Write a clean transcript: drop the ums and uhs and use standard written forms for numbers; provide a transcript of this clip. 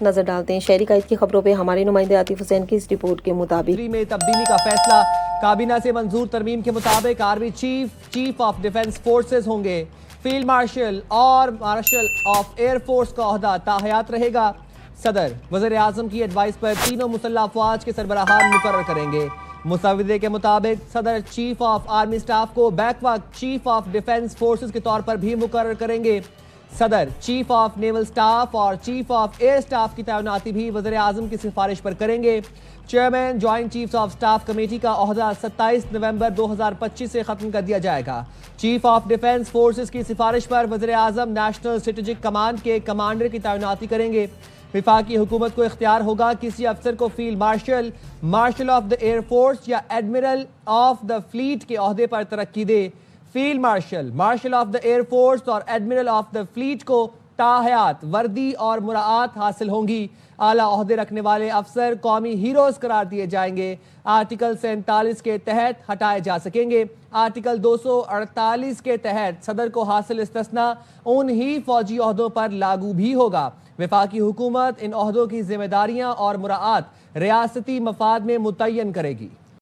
ایک نظر ڈالتے ہیں شہری قائد کی خبروں پہ ہمارے نمائندے عاطف حسین کی اس رپورٹ کے مطابق میں تبدیلی کا فیصلہ کابینہ سے منظور ترمیم کے مطابق army chief of defence forces ہوں گے. فیلڈ مارشل اور مارشل آف ایئر فورس کا عہدہ تاحیات رہے گا. صدر وزیر اعظم کی ایڈوائس پر تینوں مسلح افواج کے سربراہان مقرر کریں گے. مسودے کے مطابق صدر چیف آف آرمی سٹاف کو بیک وقت چیف آف ڈیفنس فورسز کے طور پر بھی مقرر کریں گے. صدر چیف آف نیول سٹاف اور چیف آف ایئر سٹاف کی تعیناتی بھی وزیر اعظم کی سفارش پر کریں گے. Chairman joint chiefs of staff committee کا عہدہ 27 نومبر 2025 سے ختم کر دیا جائے گا. چیف آف ڈیفنس فورسز کی سفارش پر وزیر اعظم نیشنل اسٹریٹجک کمانڈ کے کمانڈر کی تعیناتی کریں گے. وفاقی حکومت کو اختیار ہوگا کسی افسر کو field marshal, marshal of the air force یا ایڈمرل آف دا فلیٹ کے عہدے پر ترقی دے. Field marshal, marshal of the air force اور ایڈمرل آف دا فلیٹ کو تاحیات وردی اور مراعات حاصل ہوں گی. اعلیٰ عہدے رکھنے والے افسر قومی ہیروز قرار دیے جائیں گے. آرٹیکل 47 کے تحت ہٹائے جا سکیں گے. آرٹیکل 248 کے تحت صدر کو حاصل استثناء ان ہی فوجی عہدوں پر لاگو بھی ہوگا. وفاقی حکومت ان عہدوں کی ذمہ داریاں اور مراعات ریاستی مفاد میں متعین کرے گی.